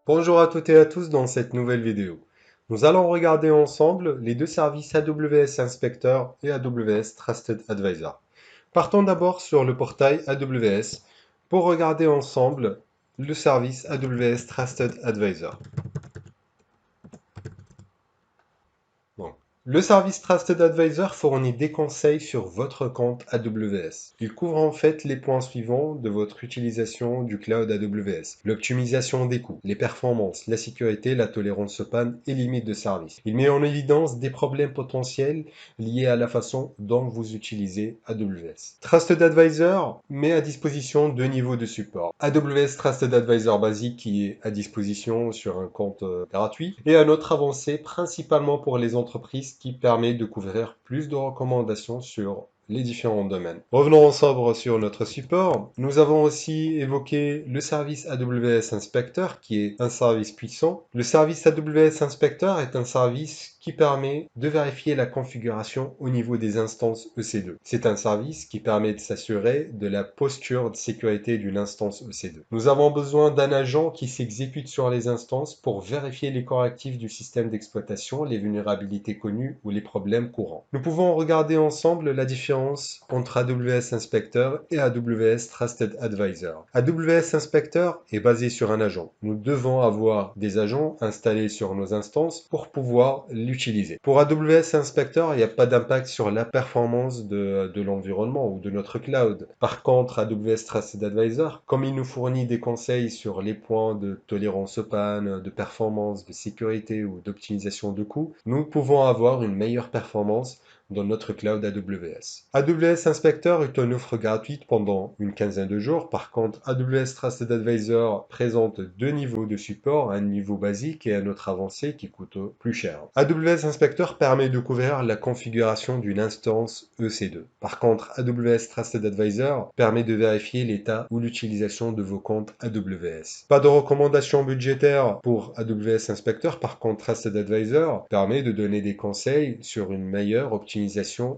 Bonjour à toutes et à tous dans cette nouvelle vidéo. Nous allons regarder ensemble les deux services AWS Inspector et AWS Trusted Advisor. Partons d'abord sur le portail AWS pour regarder ensemble le service AWS Trusted Advisor. Bon. Le service Trusted Advisor fournit des conseils sur votre compte AWS. Il couvre en fait les points suivants de votre utilisation du cloud AWS. L'optimisation des coûts, les performances, la sécurité, la tolérance aux pannes et limites de service. Il met en évidence des problèmes potentiels liés à la façon dont vous utilisez AWS. Trusted Advisor met à disposition deux niveaux de support. AWS Trusted Advisor basique qui est à disposition sur un compte gratuit et un autre avancé principalement pour les entreprises qui permet de couvrir plus de recommandations sur les différents domaines. Revenons ensemble sur notre support. Nous avons aussi évoqué le service AWS Inspector qui est un service puissant. Le service AWS Inspector est un service qui permet de vérifier la configuration au niveau des instances EC2. C'est un service qui permet de s'assurer de la posture de sécurité d'une instance EC2. Nous avons besoin d'un agent qui s'exécute sur les instances pour vérifier les correctifs du système d'exploitation, les vulnérabilités connues ou les problèmes courants. Nous pouvons regarder ensemble la différence entre AWS Inspector et AWS Trusted Advisor. AWS Inspector est basé sur un agent. Nous devons avoir des agents installés sur nos instances pour pouvoir l'utiliser. Pour AWS Inspector, il n'y a pas d'impact sur la performance de l'environnement ou de notre cloud. Par contre, AWS Trusted Advisor, comme il nous fournit des conseils sur les points de tolérance aux pannes, de performance, de sécurité ou d'optimisation de coûts, nous pouvons avoir une meilleure performance dans notre cloud AWS. AWS Inspector est une offre gratuite pendant une quinzaine de jours. Par contre, AWS Trusted Advisor présente deux niveaux de support, un niveau basique et un autre avancé qui coûte plus cher. AWS Inspector permet de couvrir la configuration d'une instance EC2. Par contre, AWS Trusted Advisor permet de vérifier l'état ou l'utilisation de vos comptes AWS. Pas de recommandations budgétaires pour AWS Inspector. Par contre, Trusted Advisor permet de donner des conseils sur une meilleure optimisation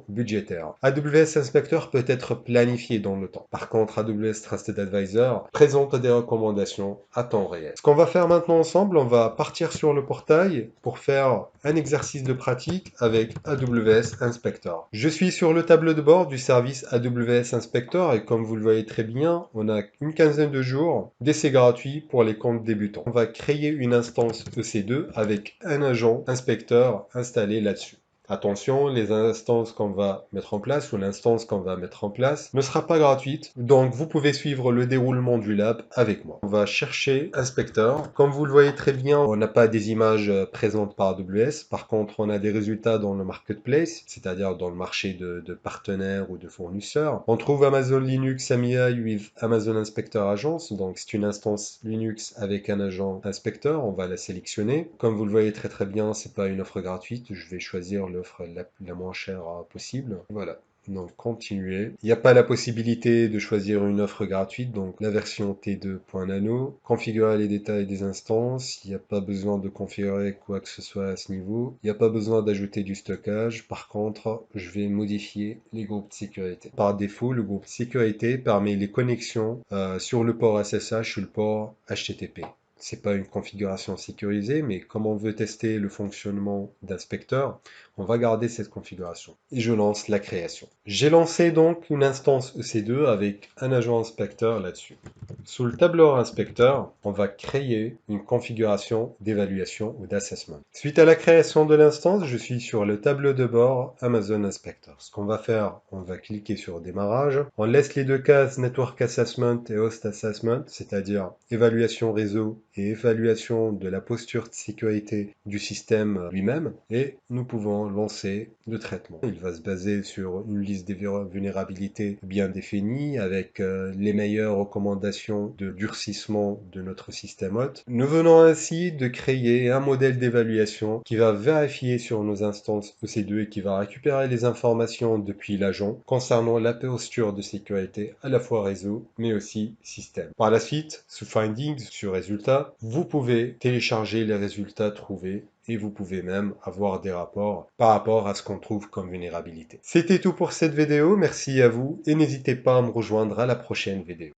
budgétaire. AWS Inspector peut être planifié dans le temps. Par contre, AWS Trusted Advisor présente des recommandations à temps réel. Ce qu'on va faire maintenant ensemble, on va partir sur le portail pour faire un exercice de pratique avec AWS Inspector. Je suis sur le tableau de bord du service AWS Inspector et comme vous le voyez très bien, on a une quinzaine de jours d'essai gratuit pour les comptes débutants. On va créer une instance EC2 avec un agent inspecteur installé là-dessus. Attention, les instances qu'on va mettre en place ou l'instance qu'on va mettre en place ne sera pas gratuite. Donc, vous pouvez suivre le déroulement du lab avec moi. On va chercher Inspector. Comme vous le voyez très bien, on n'a pas des images présentes par AWS. Par contre, on a des résultats dans le marketplace, c'est-à-dire dans le marché de partenaires ou de fournisseurs. On trouve Amazon Linux AMI with Amazon Inspector Agence. Donc, c'est une instance Linux avec un agent inspecteur. On va la sélectionner. Comme vous le voyez très bien, c'est pas une offre gratuite. Je vais choisir l'offre la moins chère possible. Voilà. Donc, continuer. Il n'y a pas la possibilité de choisir une offre gratuite, donc la version T2.nano. Configurer les détails des instances. Il n'y a pas besoin de configurer quoi que ce soit à ce niveau. Il n'y a pas besoin d'ajouter du stockage. Par contre, je vais modifier les groupes de sécurité. Par défaut, le groupe sécurité permet les connexions sur le port SSH ou le port HTTP. C'est pas une configuration sécurisée, mais comme on veut tester le fonctionnement d'inspecteur, on va garder cette configuration. Et je lance la création. J'ai lancé donc une instance EC2 avec un agent inspecteur là-dessus. Sous le tableur inspecteur, on va créer une configuration d'évaluation ou d'assessment. Suite à la création de l'instance, je suis sur le tableau de bord Amazon Inspector. Ce qu'on va faire, on va cliquer sur démarrage. On laisse les deux cases Network Assessment et Host Assessment, c'est-à-dire évaluation réseau et évaluation de la posture de sécurité du système lui-même. Et nous pouvons lancer le traitement. Il va se baser sur une liste des vulnérabilités bien définie avec les meilleures recommandations de durcissement de notre système hôte. Nous venons ainsi de créer un modèle d'évaluation qui va vérifier sur nos instances EC2 et qui va récupérer les informations depuis l'agent concernant la posture de sécurité à la fois réseau mais aussi système. Par la suite, sous Findings, sur Résultats, vous pouvez télécharger les résultats trouvés et vous pouvez même avoir des rapports par rapport à ce qu'on trouve comme vulnérabilité. C'était tout pour cette vidéo, merci à vous et n'hésitez pas à me rejoindre à la prochaine vidéo.